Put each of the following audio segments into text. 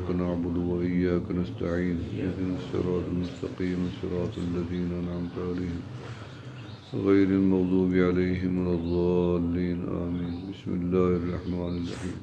إياك نعبد وإياك نستعين اهدنا الصراط المستقيم صراط الذين أنعمت عليهم غير المغضوب عليهم ولا الضالين آمين. بسم الله الرحمن الرحيم.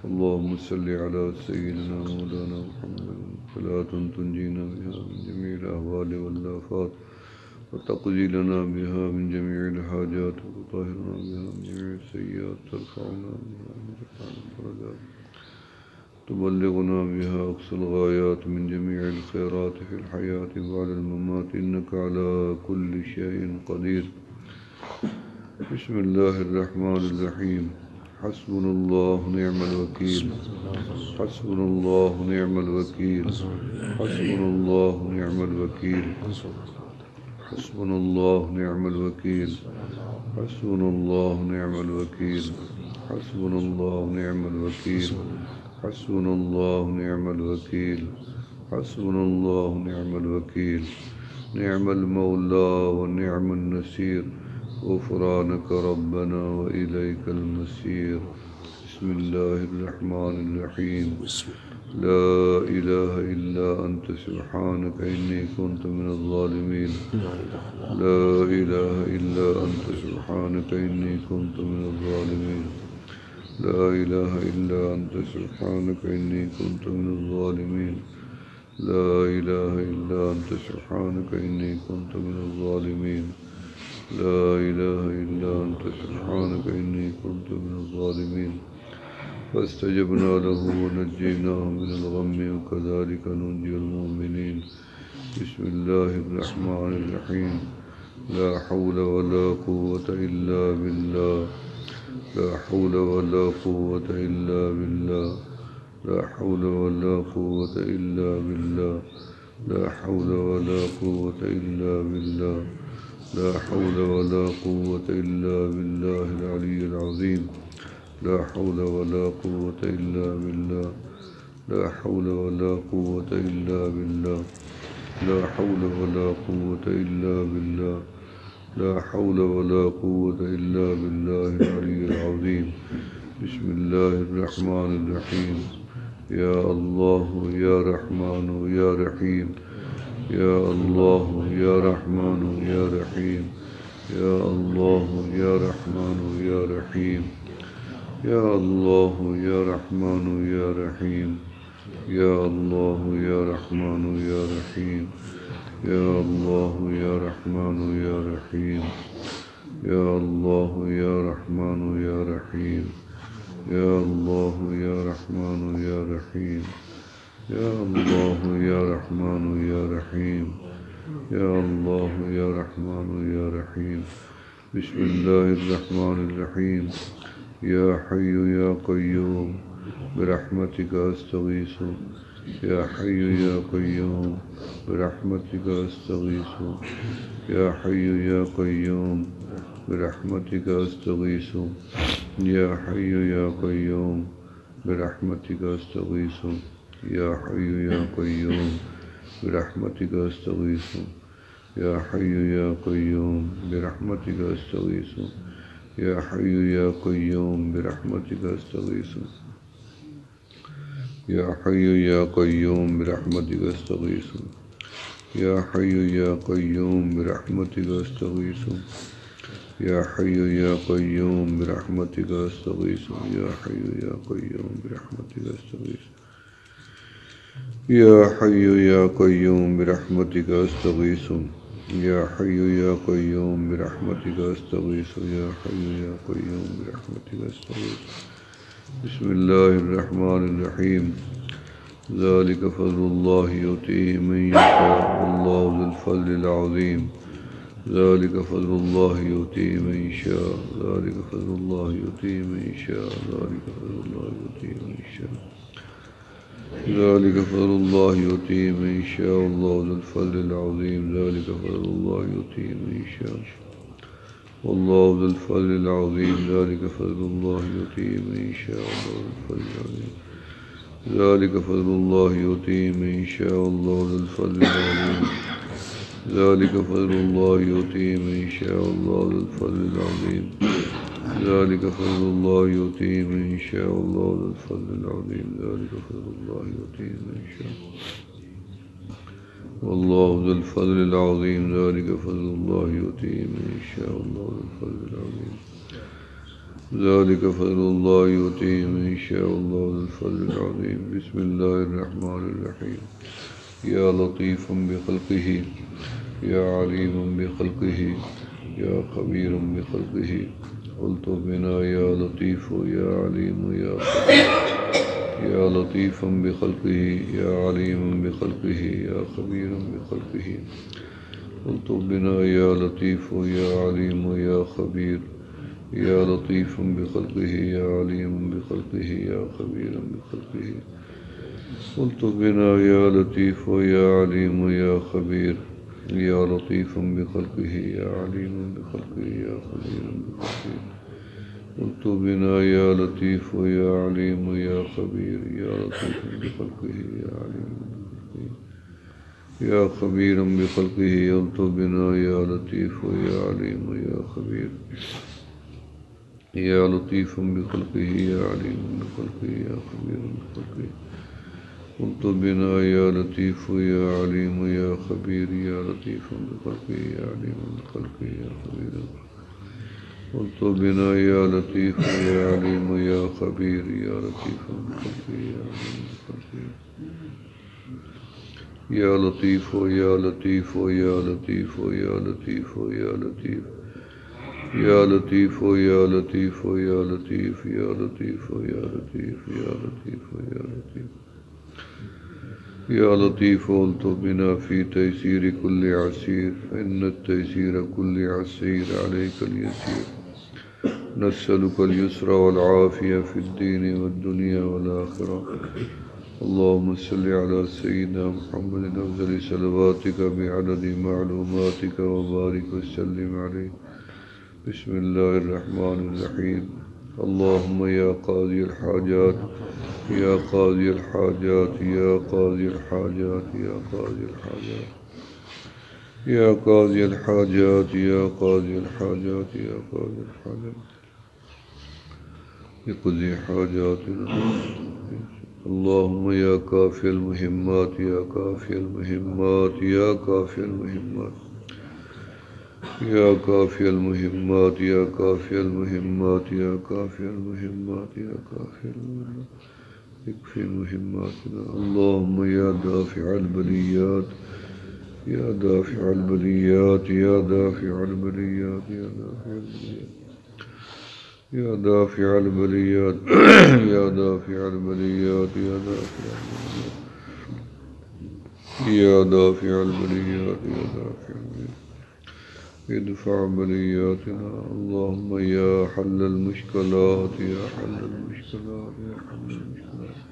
اللهم صل على سيدنا مولانا محمد صلاة تنجينا بها من جميع الأهوال والآفات وتقضي لنا بها من جميع الحاجات وتطهرنا بها من جميع السيئات ترفعنا بها من الدرجات تبلغنا بها أقصى الغايات من جميع الخيرات في الحياة وبعد الممات إنك على كل شيء قدير. بسم الله الرحمن الرحيم. حسبنا الله نعم الوكيل. حسبنا الله نعم الوكيل. حسبنا الله نعم الوكيل. حسبنا الله نعم الوكيل. حسبنا الله نعم الوكيل. حسبنا الله نعم الوكيل. حسبنا الله نعم الوكيل. حسبنا الله نعم الوكيل. نعم المولى ونعم النصير. غفرانك ربنا وإليك المصير. بسم الله الرحمن الرحيم. لا إله إلا أنت سبحانك إني كنت من الظالمين. لا إله إلا أنت سبحانك إني كنت من الظالمين. لا إله إلا أنت سبحانك إني كنت من الظالمين. لا إله إلا أنت سبحانك إني كنت من الظالمين. لا إله إلا أنت سبحانك إني كنت من الظالمين. فاستجبنا له ونجيناه من الغم وكذلك ننجي المؤمنين. بسم الله الرحمن الرحيم. لا حول ولا قوة إلا بالله. لا حول ولا قوة إلا بالله. لا حول ولا قوة إلا بالله. لا حول ولا قوة إلا بالله. لا حول ولا قوة إلا بالله العلي العظيم. لا حول ولا قوة إلا بالله. لا حول ولا قوة إلا بالله. لا حول ولا قوة إلا بالله. لا حول ولا قوة إلا بالله العلي العظيم. بسم الله الرحمن الرحيم. يا الله يا رحمن يا رحيم. يا الله يا رحمن يا رحيم. يا الله يا رحمن يا رحيم. يا الله يا رحمن يا رحيم. يا الله يا رحمن يا رحيم. يا الله يا رحمن يا رحيم. يا الله يا رحمن يا رحيم. يا الله يا رحمن يا رحيم. يا الله يا رحمن يا رحيم. يا الله يا رحمن يا رحيم. بسم الله الرحمن الرحيم. يا حي يا قيوم برحمتك أستغيث. يا حي يا قيوم برحمتك أستغيث. يا حي يا قيوم برحمتك أستغيث. يا حي يا قيوم برحمتك أستغيث. يا حي يا قيوم برحمتك أستغيث. يا حي يا قيوم برحمتك أستغيث. يا حي يا قيوم برحمتك أستغيث. يا حي يا قيوم برحمتك أستغيث. يا حي يا قيوم برحمتك أستغيث. يا حي يا قيوم برحمتك أستغيث. يا حي يا قيوم برحمتك أستغيث. يا حي يا قيوم برحمتك أستغيث. يا حي يا قيوم برحمتك أستغيث. يا حي يا قيوم برحمتك أستغيث. بسم الله الرحمن الرحيم. ذلك فضل الله يؤتيه من يشاء والله ذو الفضل العظيم. ذلك فضل الله يؤتيه من يشاء. ذلك فضل الله يؤتيه من يشاء. ذلك فضل الله يؤتيه من يشاء. ذلك فضل الله يؤتيه من يشاء والله ذو الفضل العظيم. ذلك فضل الله يؤتيه من يشاء والله ذو الفضل العظيم. ذلك فضل الله يؤتيه من يشاء والله ذو الفضل العظيم. ذلك فضل الله يؤتيه من يشاء والله ذو الفضل العظيم. ذلك فضل الله يؤتيه من يشاء والله ذو الفضل العظيم. ذلك فضل الله يؤتيه من يشاء والله ذو الفضل العظيم ذلك فضل الله يؤتيه من يشاء والله ذو الفضل العظيم ذلك فضل الله يؤتيه من يشاء والله ذو الفضل العظيم ذلك فضل الله يؤتيه من يشاء والله ذو الفضل العظيم بسم الله الرحمن الرحيم يا لطيف بخلقه يا عليم بخلقه يا خبير بخلقه قلت بنا يا لطيف يا عليم يا خبير يا لطيف بخلقه يا عليم بخلقه يا خبير بخلقه قلت بنا يا لطيف يا عليم يا خبير يا لطيف بخلقه يا عليم بخلقه يا خبير بخلقه قلت بنا يا لطيف يا عليم يا خبير يا لطيف بخلقه يا عليم بخلقه يا خبير بخلقه قلت بنا يا لطيف يا عليم يا خبير يا لطيف بخلقه يا عليم بخلقه يا خبير بخلقه قلت بنا يا لطيف يا عليم يا خبير يا لطيف بخلقه يا عليم بخلقه يا خبير بخلقه قلت بنا يا لطيف يا عليم يا خبير يا لطيف بخلقه يا عليم بخلقه يا خبير قلت بنا يا لطيف يا عليم يا خبير يا لطيف بخلقه يا عليم بخلقه يا لطيف يا لطيف يا لطيف يا لطيف يا لطيف يا لطيف يا لطيف يا لطيف يا لطيف يا لطيف يا لطيف يا لطيف يا لطيف قلت بنا في تيسير كل عسير فإن التيسير كل عسير عليك اليسير نسألك اليسر والعافية في الدين والدنيا والآخرة اللهم صل على سيدنا محمد أفضل صلواتك بعدد معلوماتك وبارك وسلم عليه بسم الله الرحمن الرحيم اللهم يا قاضي الحاجات يا قاضي الحاجات يا قاضي الحاجات يا قاضي الحاجات يا قاضي الحاجات يا قاضي الحاجات يا قاضي الحاجات يقضي حاجاتنا اللهم يا كافي المهمات يا كافي المهمات يا كافي المهمات يا كافي المهمات يا كافي المهمات يا كافي المهمات يا كافي المهمات اكفي مهماتنا اللهم يا دافع البليات يا دافع البليات يا دافع البليات يا دافع البليات يا دافع البليات يا دافع البليات يا دافع البليات يا دافع البليات يا دافع البليات ادفع بلياتنا اللهم يا حل المشكلات يا حل المشكلات يا حل المشكلات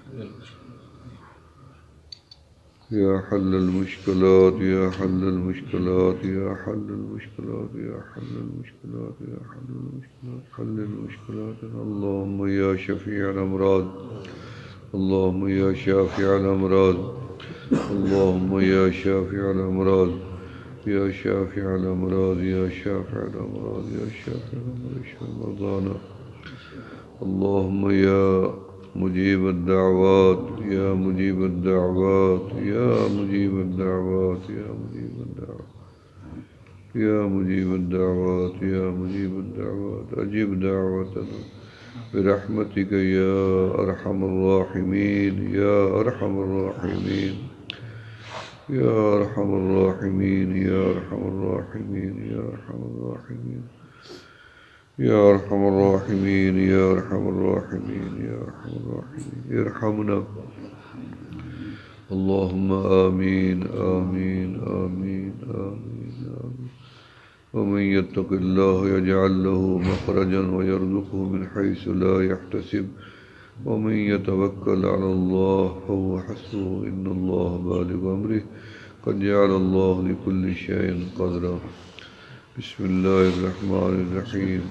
يا حل المشكلات يا حل المشكلات يا حل المشكلات يا حل المشكلات يا حل المشكلات حل المشكلات اللهم يا شفيع الأمراض اللهم يا شافع الأمراض اللهم يا شافع الأمراض يا شافع الأمراض يا شافع الأمراض يا شافع الأمراض اشف مرضانا اللهم يا مجيب الدعوات يا مجيب الدعوات يا مجيب الدعوات يا مجيب الدعوات يا مجيب الدعوات يا مجيب الدعوات أجب دعوتنا برحمتك يا أرحم الراحمين يا أرحم الراحمين يا أرحم الراحمين يا أرحم الراحمين يا أرحم الراحمين يا أرحم الراحمين يا أرحم الراحمين يا أرحم الراحمين ارحمنا اللهم آمين آمين آمين آمين آمين ومن يتق الله يجعل له مخرجا ويرزقه من حيث لا يحتسب ومن يتوكل على الله فهو حسبه إن الله بالغ أمره قد جعل الله لكل شيء قدرا بسم الله الرحمن الرحيم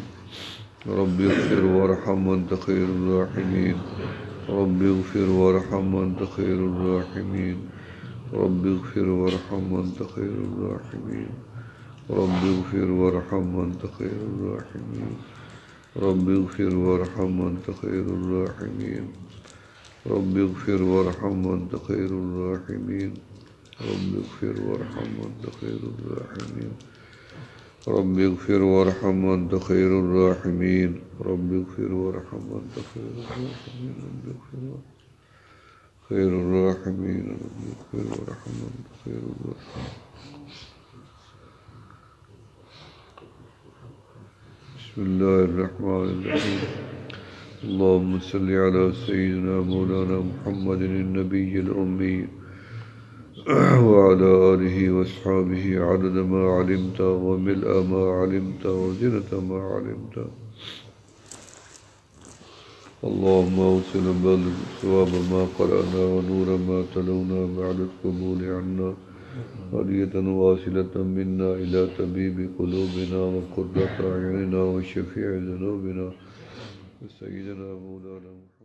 رب اغفر وارحم وانت خير الراحمين رب اغفر وارحم وانت خير الراحمين رب اغفر وارحم وانت خير الراحمين رب اغفر وارحم وانت خير الراحمين رب اغفر وارحم وأنت خير الراحمين رب اغفر وارحم وأنت خير الراحمين رب اغفر وارحم وأنت خير الراحمين رب اغفر وارحم وأنت خير الراحمين رب اغفر وارحم وأنت خير الراحمين رب اغفر خير الراحمين رب اغفر وارحم وأنت خير الراحمين بسم الله الرحمن الرحيم اللهم صل على سيدنا مولانا محمد النبي الأمي وعلى آله وأصحابه عدد ما علمت وملء ما علمت وزنة ما علمت اللهم أوصل بل ثواب ما قرأنا ونور ما تلونا بعد القبول عنا هدية واصلة منا إلى طبيب قلوبنا وقرة أعيننا وشفيع ذنوبنا سيدنا مولانا محمد